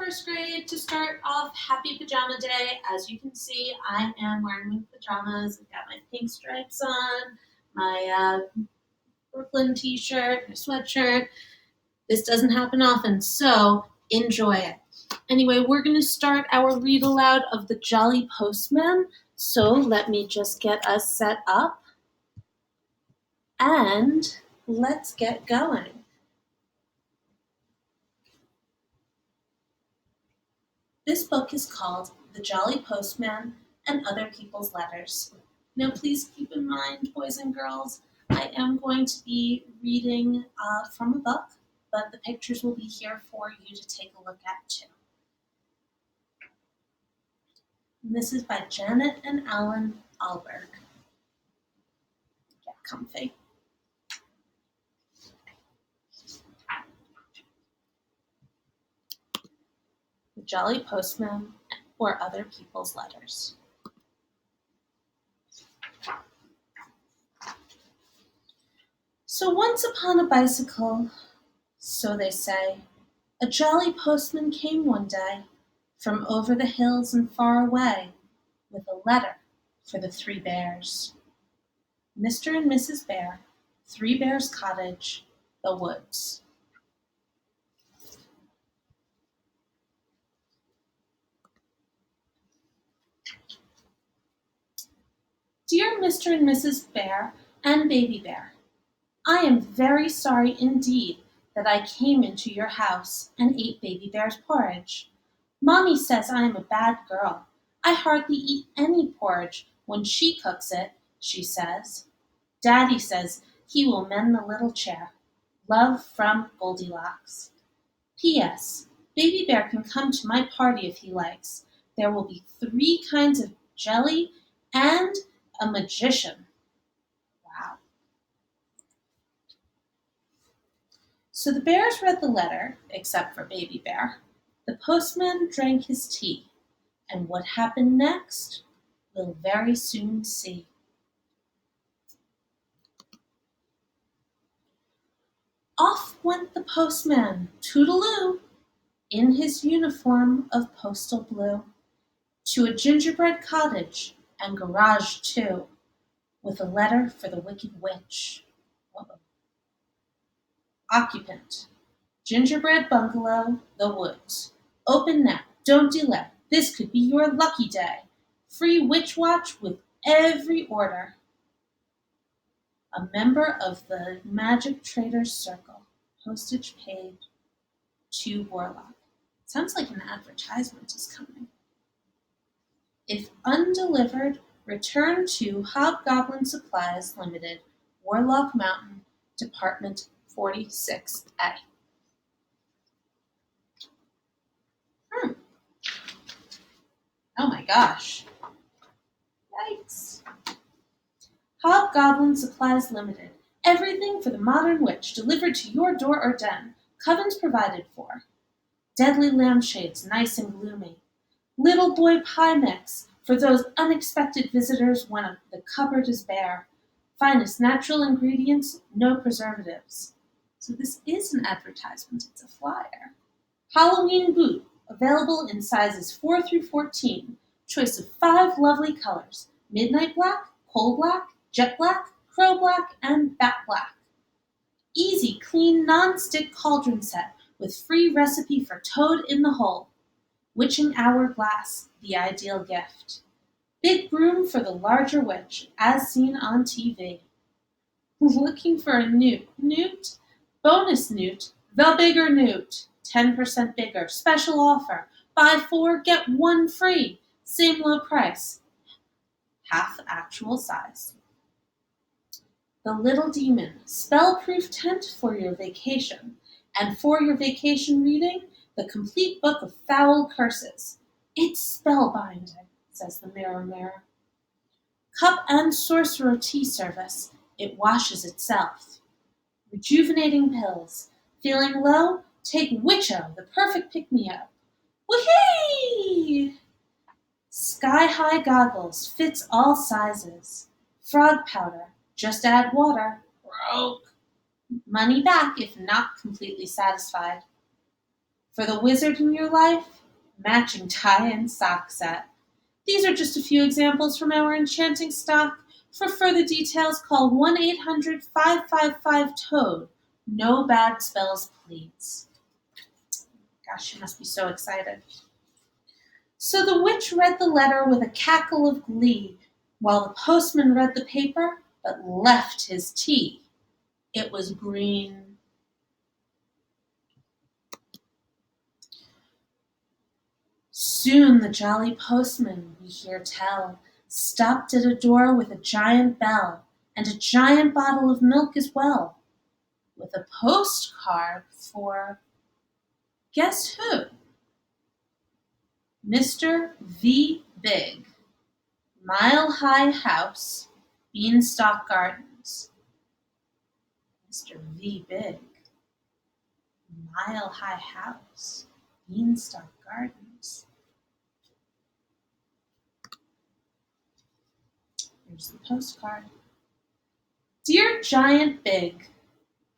first grade to start off Happy Pajama Day. As you can see, I am wearing my pajamas. I've got my pink stripes on, my Brooklyn t-shirt, my sweatshirt. This doesn't happen often, so enjoy it. Anyway, we're going to start our read aloud of The Jolly Postman. So let me just get us set up and let's get going. This book is called The Jolly Postman and Other People's Letters. Now, please keep in mind, boys and girls, I am going to be reading from a book, but the pictures will be here for you to take a look at too. And this is by Janet and Alan Alberg. Get comfy. The Jolly Postman or Other People's Letters. So once upon a bicycle, so they say, a jolly postman came one day from over the hills and far away with a letter for the 3 bears. Mr. and Mrs. Bear, 3 Bears Cottage, the woods. Dear Mr. and Mrs. Bear and Baby Bear, I am very sorry indeed that I came into your house and ate Baby Bear's porridge. Mommy says I am a bad girl. I hardly eat any porridge when she cooks it, she says. Daddy says he will mend the little chair. Love from Goldilocks. P.S. Baby Bear can come to my party if he likes. There will be 3 kinds of jelly and a magician. Wow. So the bears read the letter, except for Baby Bear. The postman drank his tea, and what happened next, we'll very soon see. Off went the postman, toodaloo, in his uniform of postal blue, to a gingerbread cottage and garage too, with a letter for the wicked witch. Uh-oh. Occupant, gingerbread bungalow, the woods. Open now, don't delay. This could be your lucky day. Free witch watch with every order. A member of the Magic Traders Circle. Postage paid to Warlock. Sounds like an advertisement is coming. If undelivered, return to Hobgoblin Supplies Limited, Warlock Mountain, Department 46A. Oh my gosh. Yikes. Hobgoblin Supplies Limited. Everything for the modern witch delivered to your door or den. Covens provided for. Deadly lampshades, nice and gloomy. Little boy pie mix for those unexpected visitors when the cupboard is bare. Finest natural ingredients, no preservatives. So this is an advertisement, it's a flyer. Halloween boot, available in sizes 4 through 14. Choice of 5 lovely colors. Midnight black, coal black, jet black, crow black, and bat black. Easy, clean, non-stick cauldron set with free recipe for toad in the hole. Witching hourglass, the ideal gift. Big broom for the larger witch, as seen on TV. Looking for a newt? Bonus newt, the bigger newt. 10% bigger, special offer. Buy 4, get 1 free. Same low price. Half actual size. The Little Demon, spell-proof tent for your vacation. And for your vacation reading, the complete book of foul curses. It's spellbinding, says the Mirror Mirror. Cup and sorcerer tea service. It washes itself. Rejuvenating pills. Feeling low? Take Witcho, the perfect pick-me-up. Whee! Sky-high goggles, fits all sizes. Frog powder, just add water. Broke. Money back if not completely satisfied. For the wizard in your life, matching tie and sock set. These are just a few examples from our enchanting stock. For further details, call 1-800-555-TOAD. No bad spells, please. Gosh, you must be so excited. So the witch read the letter with a cackle of glee, while the postman read the paper, but left his tea. It was green. Soon the jolly postman, we hear tell, stopped at a door with a giant bell, and a giant bottle of milk as well, with a postcard for, guess who? Mr. V. Big, Mile High House, Beanstalk Gardens. Mr. V. Big, Mile High House, Beanstalk Gardens. Here's the postcard. Dear Giant Big,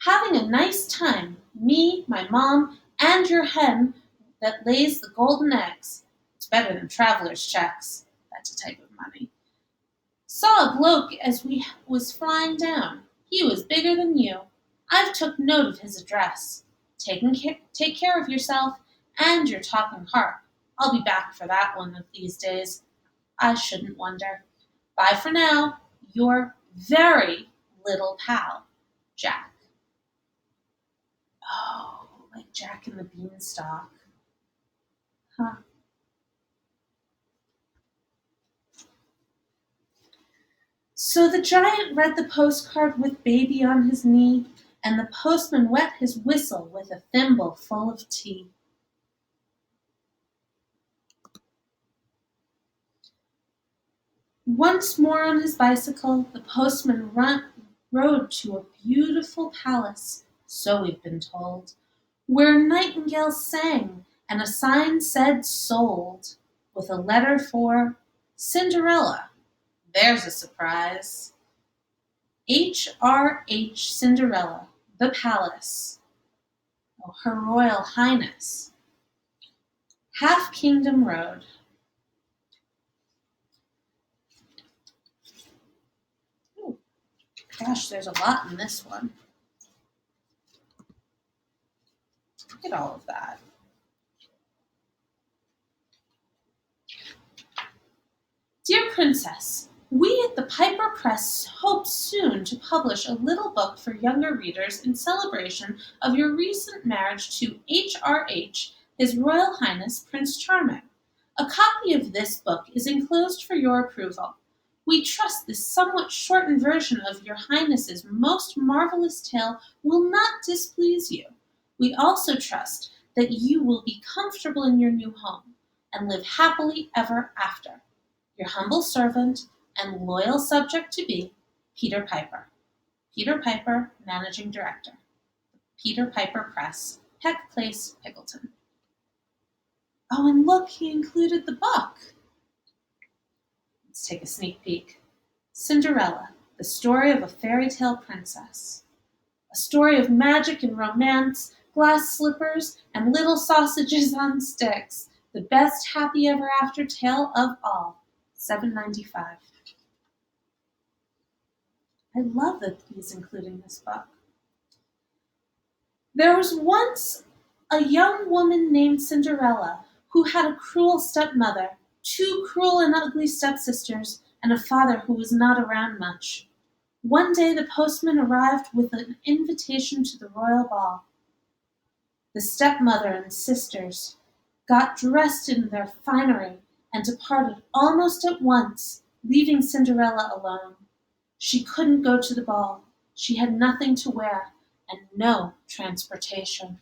having a nice time, me, my mom, and your hen that lays the golden eggs. It's better than traveler's checks. That's a type of money. Saw a bloke as we was flying down. He was bigger than you. I've took note of his address. Take care of yourself and your talking harp. I'll be back for that one of these days. I shouldn't wonder. Bye for now. Your very little pal, Jack. Oh, like Jack and the Beanstalk. Huh. So the giant read the postcard with baby on his knee, and the postman wet his whistle with a thimble full of tea. Once more on his bicycle, the postman rode to a beautiful palace, so we've been told, where nightingales sang and a sign said sold, with a letter for Cinderella. There's a surprise. H.R.H. Cinderella, the palace. Oh, Her Royal Highness. Half Kingdom Road. Ooh, gosh, there's a lot in this one. Look at all of that. Dear Princess, we at the Piper Press hope soon to publish a little book for younger readers in celebration of your recent marriage to H.R.H., His Royal Highness Prince Charming. A copy of this book is enclosed for your approval. We trust this somewhat shortened version of your Highness's most marvelous tale will not displease you. We also trust that you will be comfortable in your new home and live happily ever after. Your humble servant and loyal subject to be, Peter Piper. Peter Piper, Managing Director. Peter Piper Press, Peck Place, Pickleton. Oh, and look, he included the book. Let's take a sneak peek. Cinderella, the story of a fairy tale princess. A story of magic and romance, glass slippers, and little sausages on sticks. The best happy ever after tale of all. $7.95. I love that he's including this book. There was once a young woman named Cinderella who had a cruel stepmother, two cruel and ugly stepsisters, and a father who was not around much. One day the postman arrived with an invitation to the royal ball. The stepmother and sisters got dressed in their finery and departed almost at once, leaving Cinderella alone. She couldn't go to the ball. She had nothing to wear and no transportation.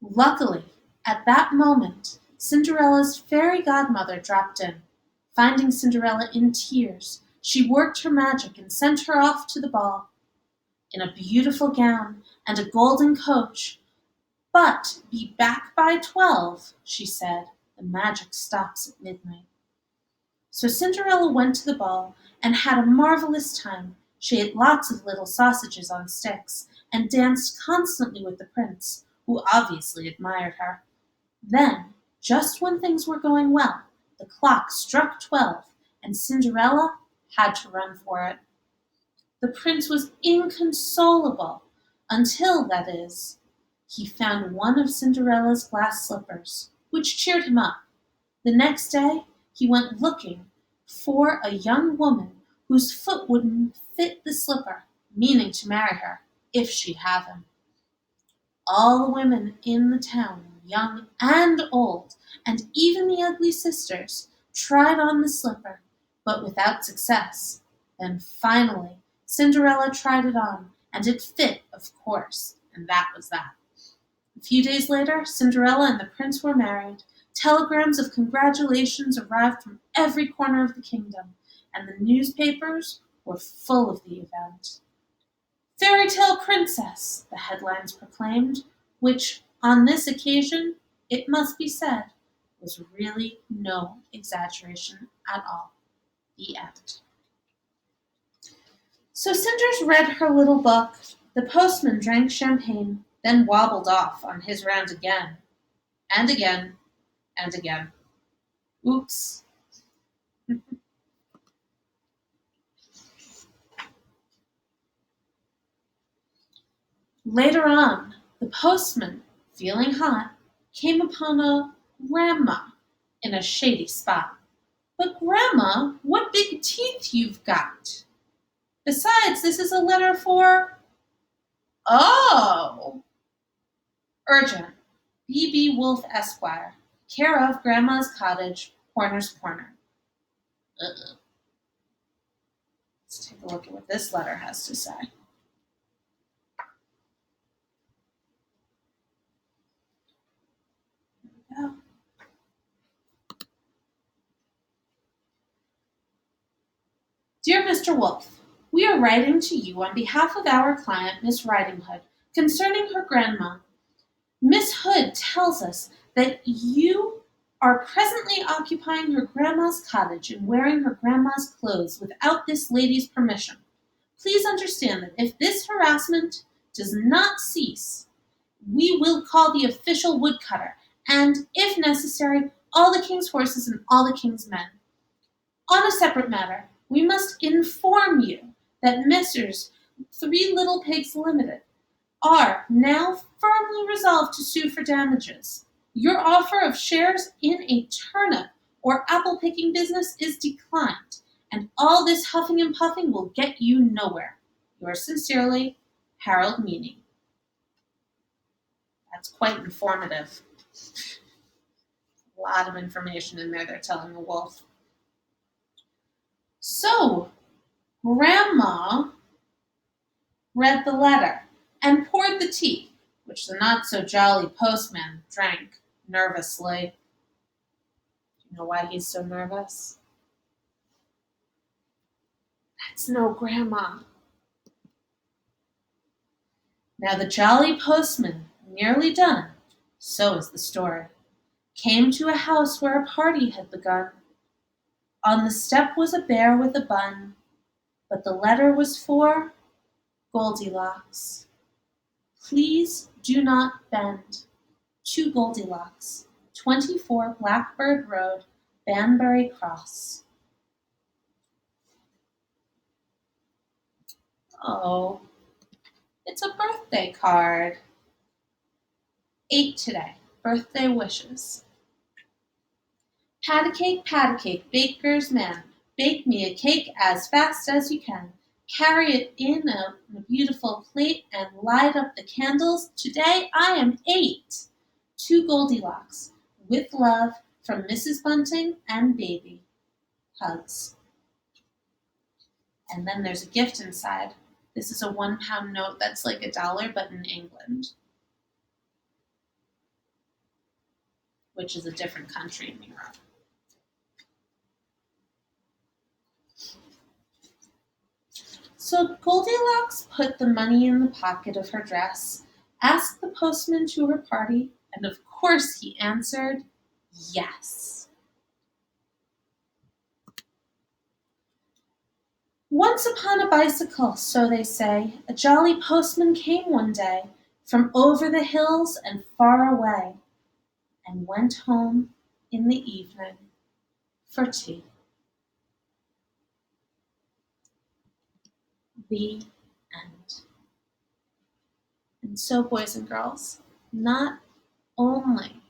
Luckily, at that moment, Cinderella's fairy godmother dropped in. Finding Cinderella in tears, she worked her magic and sent her off to the ball. In a beautiful gown and a golden coach. But be back by 12, she said. The magic stops at midnight. So Cinderella went to the ball and had a marvelous time. She ate lots of little sausages on sticks and danced constantly with the prince, who obviously admired her. Then, just when things were going well, the clock struck 12, and Cinderella had to run for it. The prince was inconsolable until, that is, he found one of Cinderella's glass slippers, which cheered him up. The next day he went looking for a young woman whose foot would fit the slipper, meaning to marry her, if she'd have him. All the women in the town, young and old, and even the ugly sisters, tried on the slipper, but without success. Then finally Cinderella tried it on, and it fit, of course, and that was that. A few days later, Cinderella and the prince were married. Telegrams of congratulations arrived from every corner of the kingdom, and the newspapers were full of the event. "Fairy Tale Princess," the headlines proclaimed, which, on this occasion, it must be said, was really no exaggeration at all. The end. So Cinders read her little book, the postman drank champagne, then wobbled off on his round again, and again, and again. Oops. Later on, the postman, feeling hot, came upon a grandma in a shady spot. "But, Grandma, what big teeth you've got! Besides, this is a letter for—" "Oh!" "Urgent. B. Wolfe, Esquire. Care of Grandma's Cottage, Horner's Corner." Ugh. Let's take a look at what this letter has to say. Here we go. "Dear Mr. Wolfe, we are writing to you on behalf of our client, Miss Riding Hood, concerning her grandma. Miss Hood tells us that you are presently occupying her grandma's cottage and wearing her grandma's clothes without this lady's permission. Please understand that if this harassment does not cease, we will call the official woodcutter and, if necessary, all the king's horses and all the king's men. On a separate matter, we must inform you that Messrs. Three Little Pigs Limited are now firmly resolved to sue for damages. Your offer of shares in a turnip or apple picking business is declined, and all this huffing and puffing will get you nowhere. Yours sincerely, Harold Meany." That's quite informative. A lot of information in there they're telling the wolf. So, Grandma read the letter and poured the tea, which the not-so-jolly postman drank nervously. Do you know why he's so nervous? That's no Grandma. Now the jolly postman, nearly done, so is the story, came to a house where a party had begun. On the step was a bear with a bun, but the letter was for Goldilocks. Please do not bend. To Goldilocks, 24 Blackbird Road, Banbury Cross. Oh, it's a birthday card. 8 today. Birthday wishes. Pat a cake, baker's man. Bake me a cake as fast as you can. Carry it in a beautiful plate and light up the candles. Today I am 8. To Goldilocks. With love from Mrs. Bunting and baby. Hugs. And then there's a gift inside. This is a £1 note that's like $1, but in England, which is a different country in Europe. So Goldilocks put the money in the pocket of her dress, asked the postman to her party, and of course he answered yes. Once upon a bicycle, so they say, a jolly postman came one day from over the hills and far away. and went home in the evening for tea. The end. And so, boys and girls, not only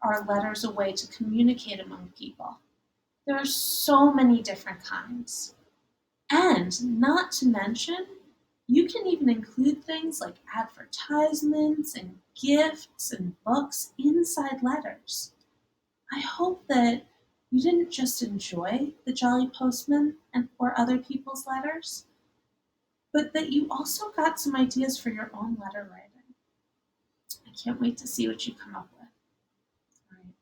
are letters a way to communicate among people, there are so many different kinds. And not to mention, you can even include things like advertisements and gifts and books inside letters. I hope that you didn't just enjoy the Jolly Postman or other people's letters, but that you also got some ideas for your own letter writing. I can't wait to see what you come up with. All right.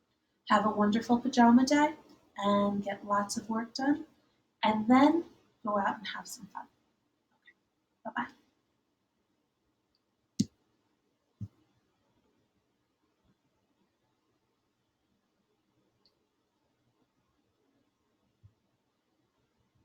Have a wonderful pajama day and get lots of work done, and then go out and have some fun. Bye bye.